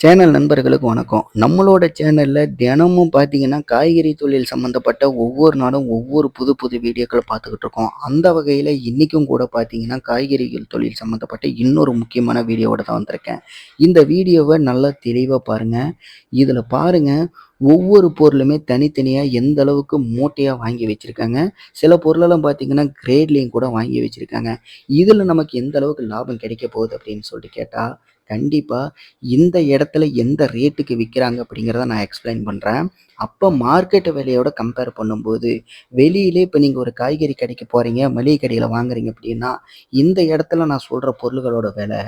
Channel நண்பர்களுக்கு வணக்கம். நம்மளோட சேனல்ல தினமும் பார்த்தீங்கன்னா, காய்கறி தொழில் சம்மந்தப்பட்ட ஒவ்வொரு நாளும் ஒவ்வொரு புது புது வீடியோக்கள பார்த்துக்கிட்டு இருக்கோம். அந்த வகையில இன்னைக்கும் கூட பார்த்தீங்கன்னா, காய்கறிகள் தொழில் சம்மந்தப்பட்ட இன்னொரு முக்கியமான வீடியோவோட தான் வந்திருக்கேன். இந்த வீடியோவ நல்லா தெளிவா பாருங்க. இதில பாருங்க, ஒவ்வொரு பொருளுமே தனித்தனியா எந்த அளவுக்கு மூட்டையா வாங்கி வச்சிருக்காங்க. சில பொருளெல்லாம் பார்த்தீங்கன்னா, கிரேட்லயும் கூட வாங்கி வச்சிருக்காங்க. இதில நமக்கு எந்த அளவுக்கு லாபம் கிடைக்க போகுது அப்படின்னு சொல்லிட்டு கேட்டா, கண்டிப்பா இந்த இடத்துல எந்த ரேட்டுக்கு விற்கிறாங்க அப்படிங்கிறத நான் எக்ஸ்பிளைன் பண்ணுறேன். அப்போ மார்க்கெட் விலையோட கம்பேர் பண்ணும்போது, வெளியிலே இப்போ நீங்கள் ஒரு காய்கறி கடைக்கு போகிறீங்க, மளிகை கடையில் வாங்குறீங்க அப்படின்னா, இந்த இடத்துல நான் சொல்கிற பொருள்களோட விலை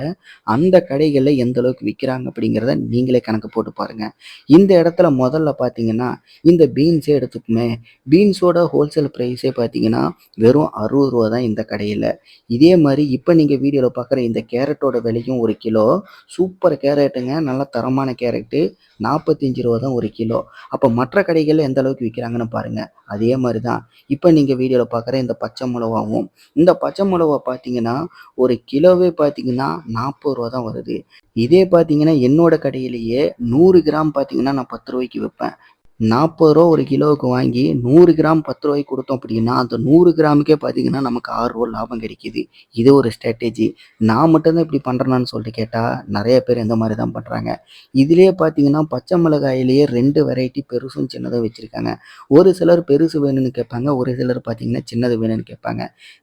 அந்த கடைகளில் எந்த அளவுக்கு விற்கிறாங்க அப்படிங்கிறத நீங்களே கணக்கு போட்டு பாருங்கள். இந்த இடத்துல முதல்ல பார்த்தீங்கன்னா, இந்த பீன்ஸே எடுத்துக்குமே, பீன்ஸோட ஹோல்சேல் ப்ரைஸே பார்த்தீங்கன்னா வெறும் ரூ. 60 தான் இந்த கடையில். இதே மாதிரி இப்போ நீங்கள் வீடியோவில் பார்க்குற இந்த கேரட்டோட விலையும் 1 கிலோ சூப்பர் கேரட்டுங்க. நல்ல தரமான கேரட்டு ரூ. 45 தான் 1 கிலோ. அப்போ மற்ற கடைகள்ல எந்த அளவுக்கு விற்கிறாங்கன்னு பாருங்க. அதே மாரி தான் இப்ப நீங்க வீடியோல பார்க்குற இந்த பச்சை மிளகாவும், இந்த பச்சை மிளகா பார்த்தீங்கன்னா, 1 கிலோவே பார்த்தீங்கன்னா ரூ. 40 தான் வருது. இதே பார்த்தீங்கன்னா, என்னோட கடையிலேயே 100 கிராம் பார்த்தீங்கன்னா, நான் ரூ. 10க்கு விப்பேன். ரூ. 40 1 கிலோவுக்கு வாங்கி 100 கிராம் ரூ. 10க்கு குடுத்தோம் அப்படின்னா, அந்த 100 கிராமுக்கே பார்த்தீங்கன்னா, நமக்கு ரூ. 6 லாபம் கிடைக்குது. இது ஒரு ஸ்ட்ராட்டஜி. நான் மட்டும் தான் இப்படி பண்றேனான்னு சொல்லிட்டு கேட்டா, நெறைய பேர் இந்த மாரி தான் பண்றாங்க. இதிலேயே பார்த்தீங்கன்னா, பச்சை மிளகாயிலேயே 2 வெரைட்டி பெருசும், சின்னதும் வச்சிருக்காங்க. ஒரு சிலர் பெருசு வேணும்னு கேட்பாங்க. ஒரு சிலர் பார்த்தீங்கன்னா, சின்னது வேணும்னு கேட்பாங்க.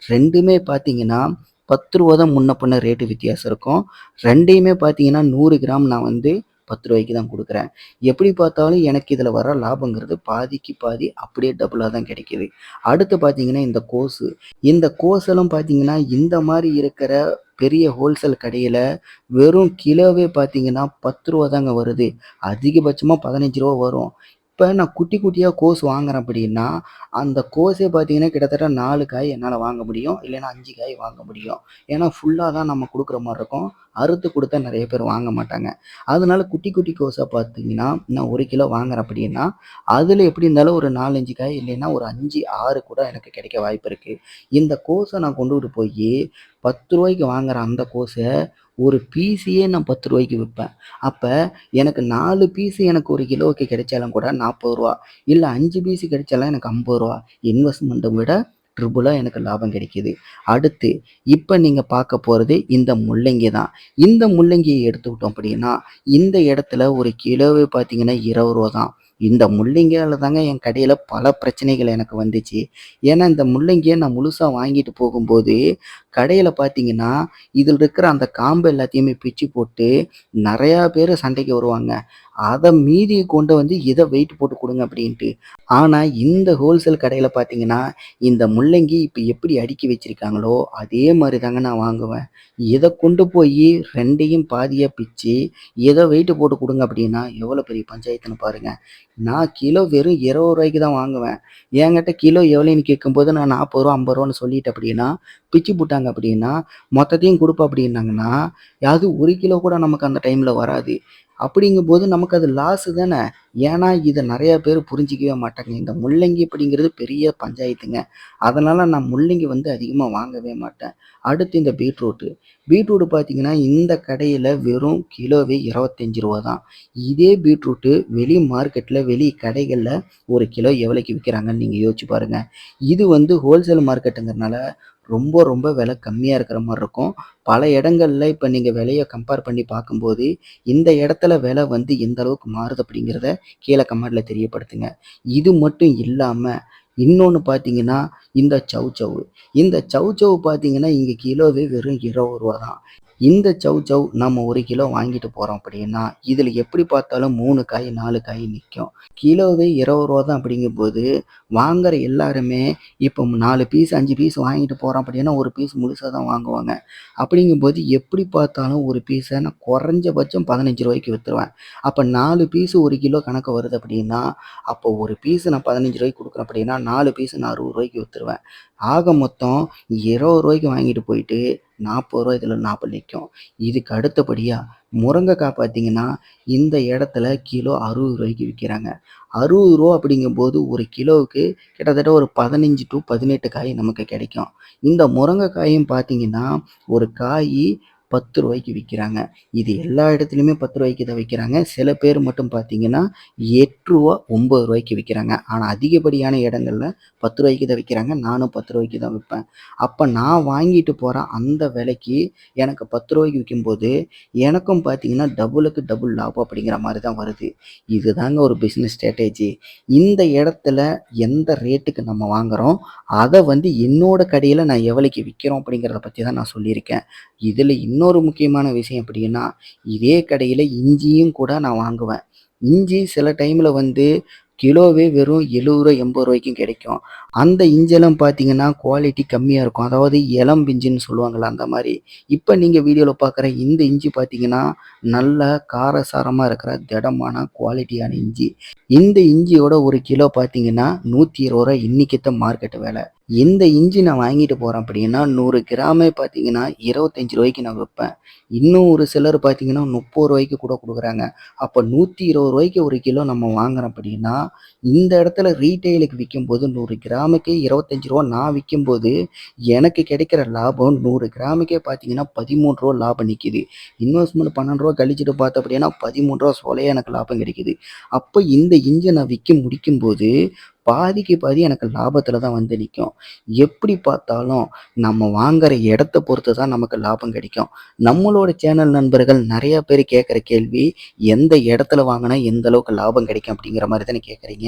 2மே பார்த்தீங்கன்னா, ரூ. 10 தான் முன்ன பின்ன ரேட்டு வித்தியாசம் இருக்கும். 2யுமே பார்த்தீங்கன்னா, 100 கிராம் நான் வந்து ரூ. 10க்கு தான் குடுக்குறேன். எப்படி பார்த்தாலும் எனக்கு இதில வர லாபங்கிறது பாதிக்கு பாதி அப்படியே டபுளா தான் கிடைக்குது. அடுத்து பார்த்தீங்கன்னா, இந்த கோஸு. இந்த கோஸெல்லாம் பார்த்தீங்கன்னா, இந்த மாரி இருக்கிற பெரிய ஹோல்சேல் கடையில வெறும் கிலோவே பார்த்தீங்கன்னா, ரூ. 10 தாங்க வருது. அதிகபட்சமா ரூ. 15 வரும். இப்ப நான் குட்டி குட்டியா கோஸ் வாங்குறேன் அப்படின்னா, அந்த கோஸே பார்த்தீங்கன்னா, கிட்டத்தட்ட 4 காய் என்னால வாங்க முடியும். இல்லைன்னா 5 காய் வாங்க முடியும். ஏன்னா, ஃபுல்லா தான் நம்ம குடுக்குற மாரி இருக்கும். அறுத்து குடுத்தா நெறைய பேர் வாங்க மாட்டாங்க. அதனால குட்டி குட்டி கோஸா பார்த்தீங்கன்னா, நான் 1 கிலோ வாங்குறேன் அப்படின்னா, அதில எப்படி இருந்தாலும் ஒரு 4, 5 காய் இல்லைன்னா ஒரு 5, 6 கூட எனக்கு கிடைக்க வாய்ப்பு இருக்கு. இந்த கோஸ நான் கொண்டுட்டு போயி ரூ. 10க்கு வாங்குற அந்த கோஸ ஒரு பீஸையே நான் ரூ. 10க்கு விப்பேன். அப்ப எனக்கு 4 பீஸ் எனக்கு 1 கிலோவுக்கு கிடைச்சாலும் கூட ரூ. 40 இல்ல 5 பீஸ் கிடைச்சாலும் எனக்கு ரூ. 50 இன்வெஸ்ட்மெண்ட்ட விட ட்ரிபிளா எனக்கு லாபம் கிடைக்குது. அடுத்து இப்ப நீங்க பார்க்க போறது இந்த முள்ளங்கி தான். இந்த முள்ளங்கிய எடுத்துக்கிட்டோம் அப்படின்னா, இந்த இடத்துல ஒரு கிலோவே பார்த்தீங்கன்னா ரூ. 20 தான். இந்த முள்ளங்கியால தாங்க என் கடையில பல பிரச்சனைகள் எனக்கு வந்துச்சு. ஏன்னா இந்த முள்ளங்கிய நான் முழுசா வாங்கிட்டு போகும்போது, கடையில பார்த்தீங்கன்னா, இதில இருக்கிற அந்த காம்பு எல்லாத்தையுமே பிச்சு போட்டு நெறையா பேரு சண்டைக்கு வருவாங்க. அத மீதி கொண்டு வந்து இத வெயிட் போட்டு குடுங்க அப்படின்ட்டு. ஆனா இந்த ஹோல்சேல் கடையில பார்த்தீங்கன்னா, இந்த முள்ளங்கி இப்ப எப்படி அடுக்கி வச்சிருக்காங்களோ, அதே மாரி தாங்க நான் வாங்குவேன். இத கொண்டு போயி 2யும் பாதியா பிச்சு, இத வெயிட் போட்டு குடுங்க அப்படின்னா, எவ்வளோ பெரிய பஞ்சாயத்துன்னு பாருங்க. நான் கிலோ வெறும் ரூ. 20 தான் வாங்குவேன். என்கிட்ட கிலோ எவ்வளோன்னு கேட்கும்போது நான் ரூ. 40 ரூ. 50ன்னு சொல்லிட்டேன் அப்படின்னா, பிச்சு புட்டாங்க அப்படின்னா, மொத்தத்தையும் குடுப்பேன் அப்படின்னாங்கன்னா, அது 1 கிலோ கூட நமக்கு அந்த டைம்ல வராது. அப்படிங்கும்போது நமக்கு அது லாஸு தானே! ஏன்னா, இத நெறைய பேர் புரிஞ்சுக்கவே மாட்டாங்க. இந்த முள்ளங்கி அப்படிங்கிறது பெரிய பஞ்சாயத்துங்க. அதனால நான் முள்ளங்கி வந்து அதிகமா வாங்கவே மாட்டேன். அடுத்து இந்த பீட்ரூட்டு. பீட்ரூட் பார்த்தீங்கன்னா, இந்த கடையில வெறும் கிலோவே ரூ. 25 தான். இதே பீட்ரூட்டு வெளி மார்க்கெட்ல, வெளி கடைகள்ல 1 கிலோ எவ்வளோக்கு விக்கிறாங்கன்னு நீங்க யோசிச்சு பாருங்க. இது வந்து ஹோல்சேல் மார்க்கெட்டுங்கிறனால ரொம்ப விலை கம்மியா இருக்கிற மாரி இருக்கும். பல இடங்கள்ல இப்ப நீங்க விலைய கம்பேர் பண்ணி பார்க்கும்போது, இந்த இடத்துல விலை வந்து எந்த அளவுக்கு மாறுது அப்படிங்கிறத கீழ கமெண்ட்ல தெரியப்படுத்துங்க. இது மட்டும் இல்லாம, இன்னொன்னு பார்த்தீங்கன்னா, இந்த சௌசௌ. இந்த சௌசௌ பார்த்தீங்கன்னா, இங்க கிலோவே வெறும் ரூ. 20 தான். இந்த சௌசௌ நம்ம 1 கிலோ வாங்கிட்டு போறோம் அப்படின்னா, இதில எப்படி பார்த்தாலும் 3 காய், 4 காய் நிக்கும். கிலோவே ரூ. 20 தான் அப்படிங்கும்போது, வாங்குற எல்லாருமே இப்போ 4 பீஸ், 5 பீஸ் வாங்கிட்டு போறோம் அப்படின்னா, 1 பீஸ் முழுசா தான் வாங்குவாங்க. அப்படிங்கும்போது எப்படி பார்த்தாலும் ஒரு பீஸ நான் குறைஞ்சபட்சம் ரூ. 15க்கு வித்துருவேன். அப்ப 4 பீஸ் 1 கிலோ கணக்கு வருது அப்படின்னா, அப்போ ஒரு பீஸ் நான் ரூ. 15க்கு குடுக்குறேன் அப்படின்னா, 4 பீஸ் நான் ரூ. 60க்கு வித்துருவேன். ஆக மொத்தம் ரூ. 20க்கு வாங்கிட்டு போயிட்டு ரூ. 40 இதில லாபம் நிக்கும். இதுக்கு அடுத்தபடியா முருங்கைக்காய் பார்த்தீங்கன்னா, இந்த இடத்துல கிலோ ரூ. 60க்கு விக்கிறாங்க. ரூ. 60 அப்படிங்கும்போது ஒரு கிலோவுக்கு கிட்டத்தட்ட ஒரு 15 டூ 18 காய் நமக்கு கிடைக்கும். இந்த முருங்கைக்காயும் பார்த்தீங்கன்னா, ஒரு காயி ரூ. 10க்கு விற்கிறாங்க. இது எல்லா இடத்துலையுமே ரூ. 10க்கு தான் விற்கிறாங்க. சில பேர் மட்டும் பார்த்தீங்கன்னா ரூ. 8 ரூ. 9க்கு விற்கிறாங்க. ஆனால் அதிகப்படியான இடங்கள்ல ரூ. 10க்கு தான் விற்கிறாங்க. நானும் ரூ. 10க்கு தான் விற்பேன். அப்போ நான் வாங்கிட்டு போகிற அந்த விலைக்கு எனக்கு ரூ. 10க்கு விற்கும்போது எனக்கும் பார்த்தீங்கன்னா டபுளுக்கு டபுள் லாபம் அப்படிங்கிற மாதிரி தான் வருது. இதுதாங்க ஒரு பிஸ்னஸ் ஸ்ட்ராட்டஜி. இந்த இடத்துல எந்த ரேட்டுக்கு நம்ம வாங்குறோம், அதை என்னோட கடையில் நான் எவ்வளோக்கு விற்கிறோம் அப்படிங்கிறத பற்றி தான் நான் சொல்லியிருக்கேன். இதில் இன்னொரு முக்கியமான விஷயம் எப்படின்னா, இதே கடையில் இஞ்சியும் கூட நான் வாங்குவேன். இஞ்சி சில டைமில் கிலோவே வெறும் ரூ. 70 80க்கும் கிடைக்கும். அந்த இஞ்செல்லாம் பார்த்தீங்கன்னா குவாலிட்டி கம்மியாக இருக்கும். அதாவது இளம் பிஞ்சுன்னு சொல்லுவாங்கள்ல அந்த மாதிரி. இப்போ நீங்கள் வீடியோவில் பார்க்குற இந்த இஞ்சி பார்த்தீங்கன்னா நல்ல காரசாரமாக இருக்கிற திடமான குவாலிட்டியான இஞ்சி. இந்த இஞ்சியோட ஒரு கிலோ பார்த்தீங்கன்னா ரூ. 120 இன்னைக்கு மார்க்கெட் விலை. இந்த இஞ்சி நான் வாங்கிட்டு போகிறேன் அப்படின்னா 100 கிராமே பார்த்தீங்கன்னா ரூ. 25க்கு நான் விற்பேன். இன்னும் ஒரு சிலர் பார்த்தீங்கன்னா ரூ. 30க்கு கூட கொடுக்குறாங்க. அப்போ ரூ. 120க்கு ஒரு கிலோ நம்ம வாங்குறோம் அப்படின்னா இந்த இடத்துல ரீட்டெயிலுக்கு விற்கும்போது 100 கிராமுக்கு ரூ. 25 நான் விற்கும்போது எனக்கு கிடைக்கிற லாபம் 100 கிராமுக்கே பார்த்தீங்கன்னா ரூ. 13 லாபம் நிற்கிது. இன்வெஸ்ட்மெண்ட் ரூ. 12 கழிச்சிட்டு பார்த்தோம் அப்படின்னா ரூ. 13 சோலையாக எனக்கு லாபம் கிடைக்குது. அப்போ இந்த இஞ்சை நான் விற்க முடிக்கும்போது பாதிக்கு பாதி எனக்கு லாபத்தில் தான் நிற்கும். எப்படி பார்த்தாலும் நம்ம வாங்குற இடத்த பொறுத்து தான் நமக்கு லாபம் கிடைக்கும். நம்மளோட சேனல் நண்பர்கள் நிறைய பேர் கேட்குற கேள்வி, எந்த இடத்துல வாங்கினா எந்த அளவுக்கு லாபம் கிடைக்கும் அப்படிங்கிற மாதிரி தானே கேட்குறீங்க.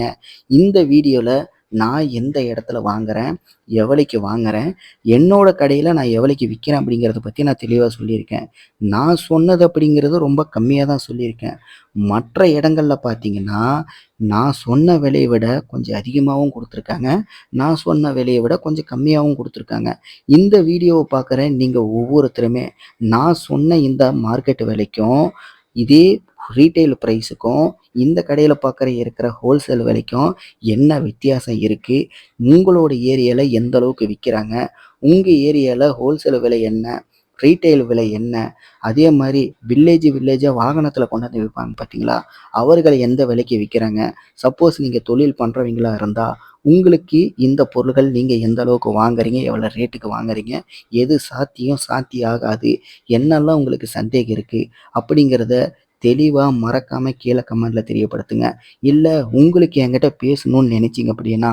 இந்த வீடியோவில் நான் எந்த இடத்துல வாங்குறேன், எவ்வளோக்கு வாங்குறேன், என்னோட கடையில் நான் எவ்வளோக்கு விற்கிறேன் அப்படிங்கிறத பற்றி நான் தெளிவாக சொல்லியிருக்கேன். நான் சொன்னது அப்படிங்கிறது ரொம்ப கம்மியாக தான் சொல்லியிருக்கேன். மற்ற இடங்களில் பார்த்தீங்கன்னா நான் சொன்ன விலையை விட கொஞ்சம் அதிகமாகவும் கொடுத்துருக்காங்க. நான் சொன்ன விலையை விட கொஞ்சம் கம்மியாகவும் கொடுத்துருக்காங்க. இந்த வீடியோவை பார்க்குற நீங்கள் ஒவ்வொருத்தருமே நான் சொன்ன இந்த மார்க்கெட் விலைக்கும் இதே ரீட்டெயில் ப்ரைஸுக்கும் இந்த கடையில் இருக்கிற ஹோல்சேல் விலைக்கும் என்ன வித்தியாசம் இருக்குது, உங்களோட ஏரியாவில் எந்த அளவுக்கு விற்கிறாங்க, உங்கள் ஏரியாவில் ஹோல்சேல் விலை என்ன, ரீட்டெயில் விலை என்ன, அதே மாதிரி வில்லேஜாக வாகனத்தில் கொண்டாந்து விற்பாங்க பார்த்தீங்களா, அவர்கள் எந்த விலைக்கு விற்கிறாங்க. சப்போஸ் நீங்கள் தொழில் பண்ணுறவங்களா இருந்தால் உங்களுக்கு இந்த பொருள்கள் நீங்கள் எந்த அளவுக்கு வாங்குறீங்க, எவ்வளோ ரேட்டுக்கு வாங்குறீங்க, எது சாத்தியம் ஆகாது, என்னெல்லாம் உங்களுக்கு சந்தேகம் இருக்குது அப்படிங்கிறத தெளிவாக மறக்காமல் கீழே கமெண்டில் தெரியப்படுத்துங்க. இல்லை உங்களுக்கு என்கிட்ட பேசணும்னு நினச்சிங்க அப்படின்னா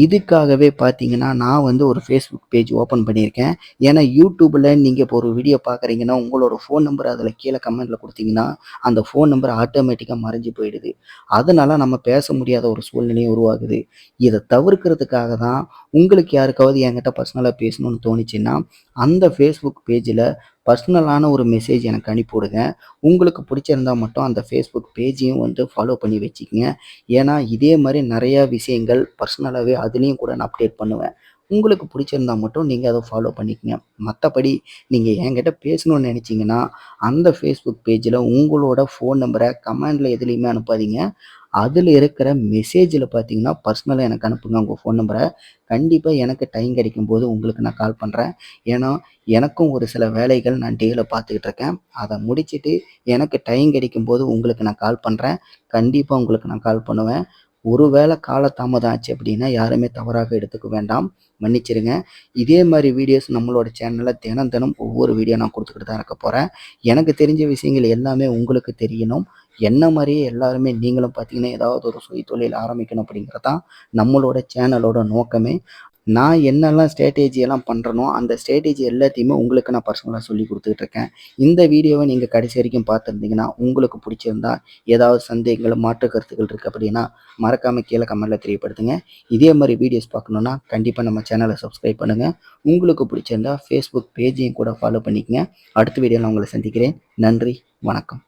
இதுக்காகவே பார்த்தீங்கன்னா நான் ஒரு ஃபேஸ்புக் பேஜ் ஓப்பன் பண்ணியிருக்கேன். ஏன்னா யூடியூப்பில் நீங்கள் இப்போ ஒரு வீடியோ பார்க்குறீங்கன்னா உங்களோட ஃபோன் நம்பர் அதில் கீழே கமெண்டில் கொடுத்தீங்கன்னா அந்த ஃபோன் நம்பர் ஆட்டோமேட்டிக்காக மறைஞ்சு போயிடுது. அதனால் நம்ம பேச முடியாத ஒரு சூழ்நிலையும் உருவாகுது. இதை தவிர்க்கிறதுக்காக தான் உங்களுக்கு யாருக்காவது என்கிட்ட பர்சனலாக பேசணும்னு தோணுச்சுன்னா அந்த ஃபேஸ்புக் பேஜில் பர்சனலான ஒரு மெசேஜ் எனக்கு அனுப்பிவிடுங்க. உங்களுக்கு பிடிச்சிருந்தால் மட்டும் அந்த ஃபேஸ்புக் பேஜையும் ஃபாலோ பண்ணி வச்சுக்கோங்க. ஏன்னா இதே மாதிரி நிறையா விஷயங்கள் பர்சனலாகவே அதுலேயும் கூட நான் அப்டேட் பண்ணுவேன். உங்களுக்கு பிடிச்சிருந்தா மட்டும் நீங்கள் அதை ஃபாலோ பண்ணிக்கங்க. மற்றபடி நீங்கள் என்கிட்ட பேசணும்னு நினச்சிங்கன்னா அந்த ஃபேஸ்புக் பேஜில் உங்களோட ஃபோன் நம்பரை கமெண்டில் எதுலேயுமே அனுப்பாதீங்க. அதில் இருக்கிற மெசேஜில் பார்த்தீங்கன்னா பர்சனலாக எனக்கு அனுப்புங்க உங்கள் ஃபோன் நம்பரை. கண்டிப்பாக எனக்கு டைம் கிடைக்கும்போது உங்களுக்கு நான் கால் பண்ணுறேன். ஏன்னா எனக்கும் ஒரு சில வேலைகள் நான் டேயில் பார்த்துக்கிட்டு இருக்கேன். அதை முடிச்சுட்டு எனக்கு டைம் கிடைக்கும்போது உங்களுக்கு நான் கால் பண்ணுறேன். கண்டிப்பாக உங்களுக்கு நான் கால் பண்ணுவேன். ஒருவேளை காலதாமதம் ஆச்சு அப்படின்னா யாருமே தவறாக எடுத்துக்க வேண்டாம், மன்னிச்சிருங்க. இதே மாதிரி வீடியோஸ் நம்மளோட சேனலில் தினம் ஒவ்வொரு வீடியோ நான் கொடுத்துக்கிட்டு தான் இருக்க போகிறேன். எனக்கு தெரிஞ்ச விஷயங்கள் எல்லாமே உங்களுக்கு தெரியணும். என்ன மாதிரியே எல்லாருமே நீங்களும் பார்த்தீங்கன்னா ஏதாவது ஒரு சுயதொழில் ஆரம்பிக்கணும் அப்படிங்கிறது தான் நம்மளோட சேனலோட நோக்கமே. நான் என்னெல்லாம் ஸ்ட்ராட்டஜியெல்லாம் பண்ணுறனோ அந்த ஸ்ட்ராட்டஜி எல்லாத்தையுமே உங்களுக்கு நான் பர்சனலாக சொல்லி கொடுத்துட்ருக்கேன். இந்த வீடியோவை நீங்கள் கடைசி வரைக்கும் பார்த்துருந்தீங்கன்னா உங்களுக்கு பிடிச்சிருந்தா ஏதாவது சந்தேகங்கள் மாற்று கருத்துக்கள் இருக்குது அப்படின்னா மறக்காமல் கீழே கமெண்டில் தெரியப்படுத்துங்க. இதே மாதிரி வீடியோஸ் பார்க்கணுன்னா கண்டிப்பாக நம்ம சேனலை சப்ஸ்கிரைப் பண்ணுங்கள். உங்களுக்கு பிடிச்சிருந்தா ஃபேஸ்புக் பேஜையும் கூட ஃபாலோ பண்ணிக்கங்க. அடுத்த வீடியோவில் உங்களை சந்திக்கிறேன். நன்றி, வணக்கம்.